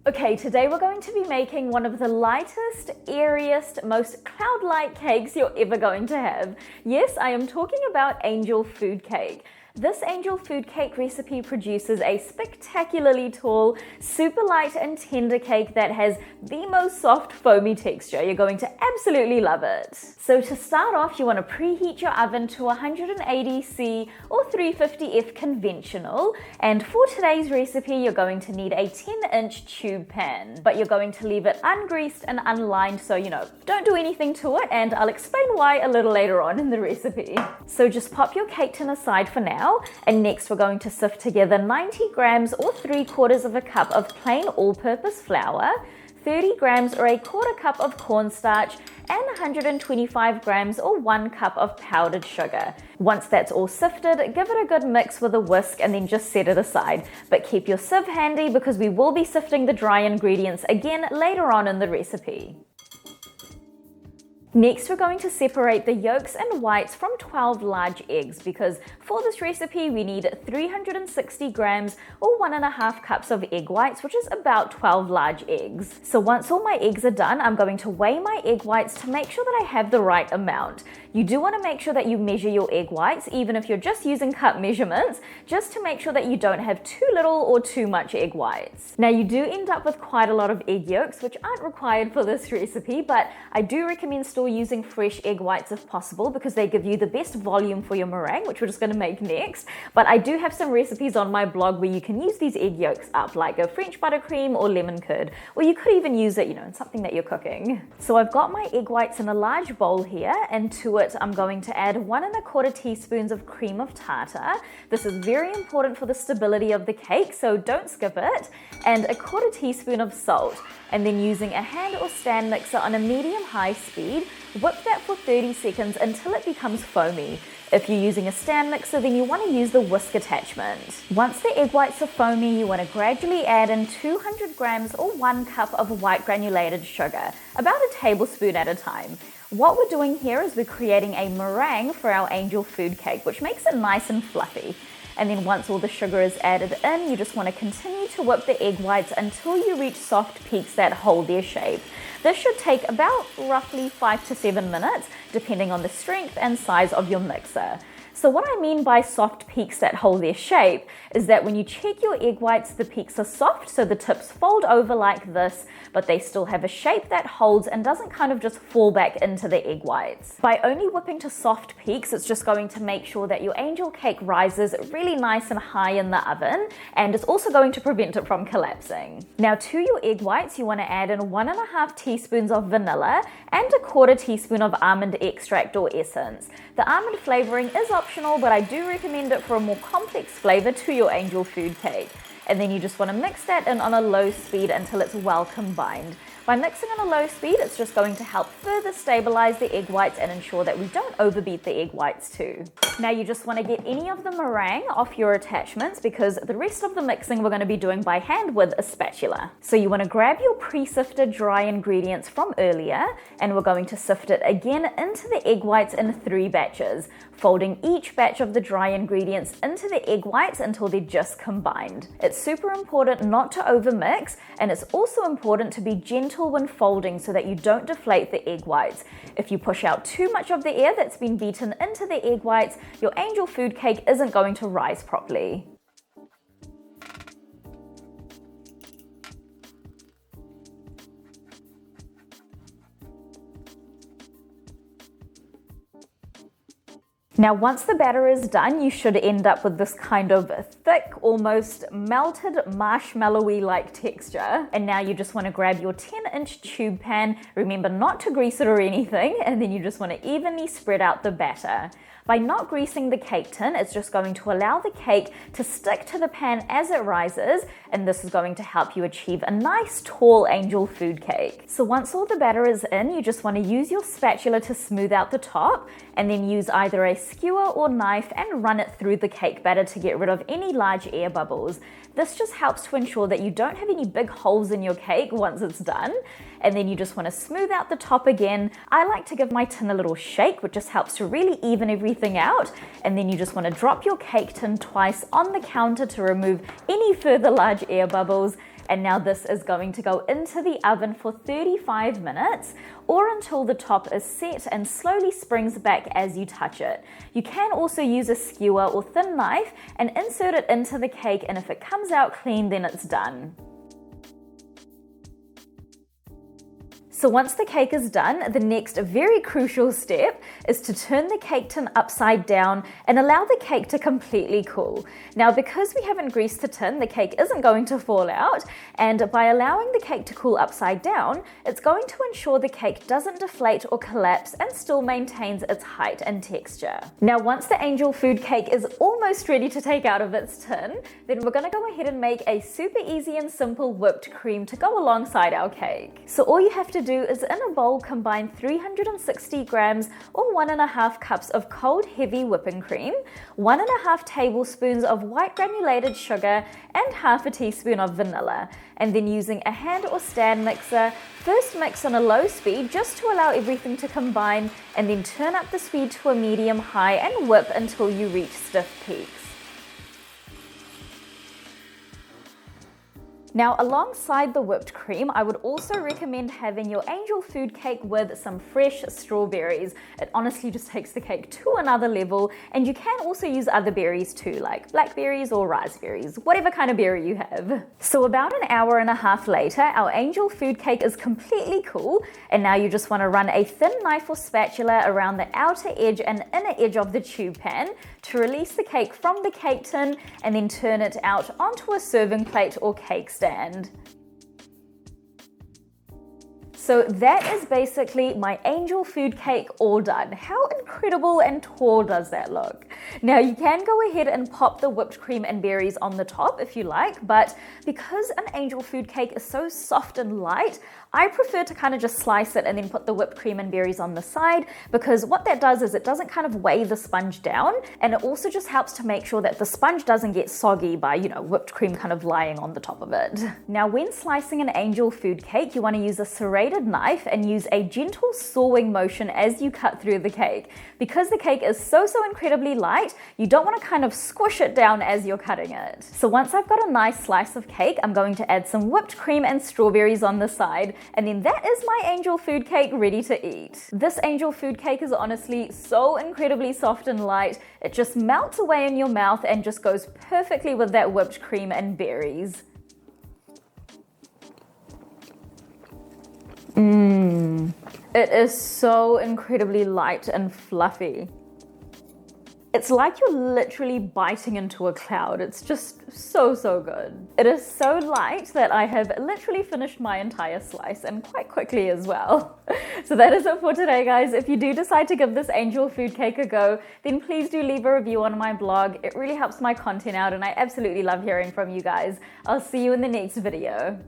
Okay, today we're going to be making one of the lightest, airiest, most cloud-like cakes you're ever going to have. Yes, I am talking about angel food cake. This angel food cake recipe produces a spectacularly tall, super light and tender cake that has the most soft, foamy texture. You're going to absolutely love it. So to start off, you want to preheat your oven to 180°C or 350°F conventional. And for today's recipe, you're going to need a 10-inch tube pan. But you're going to leave it ungreased and unlined, so don't do anything to it, and I'll explain why a little later on in the recipe. So just pop your cake tin aside for now. And next we're going to sift together 90 grams or 3/4 of a cup of plain all-purpose flour, 30 grams or a 1/4 cup of cornstarch, and 125 grams or 1 cup of powdered sugar. Once that's all sifted, give it a good mix with a whisk and then just set it aside. But keep your sieve handy because we will be sifting the dry ingredients again later on in the recipe. Next, we're going to separate the yolks and whites from 12 large eggs because for this recipe we need 360 grams or 1.5 cups of egg whites, which is about 12 large eggs. So once all my eggs are done, I'm going to weigh my egg whites to make sure that I have the right amount. You do want to make sure that you measure your egg whites, even if you're just using cup measurements, just to make sure that you don't have too little or too much egg whites. Now you do end up with quite a lot of egg yolks, which aren't required for this recipe, but I do recommend still using fresh egg whites if possible because they give you the best volume for your meringue, which we're just going to make next. But I do have some recipes on my blog where you can use these egg yolks up, like a French buttercream or lemon curd, or you could even use it, in something that you're cooking. So I've got my egg whites in a large bowl here, and to it I'm going to add 1.25 teaspoons of cream of tartar. This is very important for the stability of the cake, so don't skip it, and 1/4 teaspoon of salt. And then using a hand or stand mixer on a medium-high speed, whip that for 30 seconds until it becomes foamy. If you're using a stand mixer, then you want to use the whisk attachment. Once the egg whites are foamy, you want to gradually add in 200 grams or 1 cup of white granulated sugar, about a tablespoon at a time. What we're doing here is we're creating a meringue for our angel food cake, which makes it nice and fluffy. And then once all the sugar is added in, you just want to continue to whip the egg whites until you reach soft peaks that hold their shape. This should take about roughly 5 to 7 minutes, depending on the strength and size of your mixer. So what I mean by soft peaks that hold their shape is that when you check your egg whites, the peaks are soft, so the tips fold over like this, but they still have a shape that holds and doesn't kind of just fall back into the egg whites. By only whipping to soft peaks, it's just going to make sure that your angel cake rises really nice and high in the oven, and it's also going to prevent it from collapsing. Now to your egg whites, you want to add in 1.5 teaspoons of vanilla and 1/4 teaspoon of almond extract or essence. The almond flavoring is optional, but I do recommend it for a more complex flavor to your angel food cake. And then you just want to mix that in on a low speed until it's well combined. By mixing on a low speed, it's just going to help further stabilize the egg whites and ensure that we don't overbeat the egg whites too. Now you just want to get any of the meringue off your attachments because the rest of the mixing we're going to be doing by hand with a spatula. So you want to grab your pre-sifted dry ingredients from earlier, and we're going to sift it again into the egg whites in 3 batches, folding each batch of the dry ingredients into the egg whites until they're just combined. It's super important not to overmix, and it's also important to be gentle when folding so that you don't deflate the egg whites. If you push out too much of the air that's been beaten into the egg whites, your angel food cake isn't going to rise properly. Now once the batter is done, you should end up with this kind of thick, almost melted marshmallowy like texture. And now you just want to grab your 10-inch tube pan, remember not to grease it or anything, and then you just want to evenly spread out the batter. By not greasing the cake tin, it's just going to allow the cake to stick to the pan as it rises, and this is going to help you achieve a nice tall angel food cake. So once all the batter is in, you just want to use your spatula to smooth out the top, and then use either a skewer or knife and run it through the cake batter to get rid of any large air bubbles. This just helps to ensure that you don't have any big holes in your cake once it's done. And then you just want to smooth out the top again. I like to give my tin a little shake, which just helps to really even everything out. And then you just want to drop your cake tin twice on the counter to remove any further large air bubbles. And now this is going to go into the oven for 35 minutes or until the top is set and slowly springs back as you touch it. You can also use a skewer or thin knife and insert it into the cake, and if it comes out clean, then it's done. So once the cake is done, the next very crucial step is to turn the cake tin upside down and allow the cake to completely cool. Now, because we haven't greased the tin, the cake isn't going to fall out, and by allowing the cake to cool upside down, it's going to ensure the cake doesn't deflate or collapse and still maintains its height and texture. Now, once the angel food cake is almost ready to take out of its tin, then we're gonna go ahead and make a super easy and simple whipped cream to go alongside our cake. So all you have to do is in a bowl combine 360 grams or 1.5 cups of cold heavy whipping cream, 1.5 tablespoons of white granulated sugar, and half a teaspoon of vanilla. And then using a hand or stand mixer, first mix on a low speed just to allow everything to combine, and then turn up the speed to a medium high and whip until you reach stiff peaks. Now, alongside the whipped cream, I would also recommend having your angel food cake with some fresh strawberries. It honestly just takes the cake to another level, and you can also use other berries too, like blackberries or raspberries, whatever kind of berry you have. So about an hour and a half later, our angel food cake is completely cool, and now you just want to run a thin knife or spatula around the outer edge and inner edge of the tube pan to release the cake from the cake tin, and then turn it out onto a serving plate or cake stand. So that is basically my angel food cake all done. How incredible and tall does that look? Now you can go ahead and pop the whipped cream and berries on the top if you like, but because an angel food cake is so soft and light, I prefer to kind of just slice it and then put the whipped cream and berries on the side, because what that does is it doesn't kind of weigh the sponge down, and it also just helps to make sure that the sponge doesn't get soggy by, whipped cream kind of lying on the top of it. Now when slicing an angel food cake, you want to use a serrated knife and use a gentle sawing motion as you cut through the cake. Because the cake is so incredibly light, you don't want to kind of squish it down as you're cutting it. So once I've got a nice slice of cake, I'm going to add some whipped cream and strawberries on the side, and then that is my angel food cake ready to eat. This angel food cake is honestly so incredibly soft and light, it just melts away in your mouth and just goes perfectly with that whipped cream and berries. It is so incredibly light and fluffy. It's like you're literally biting into a cloud. It's just so good. It is so light that I have literally finished my entire slice, and quite quickly as well. So that is it for today, guys. If you do decide to give this angel food cake a go, then please do leave a review on my blog. It really helps my content out, and I absolutely love hearing from you guys. I'll see you in the next video.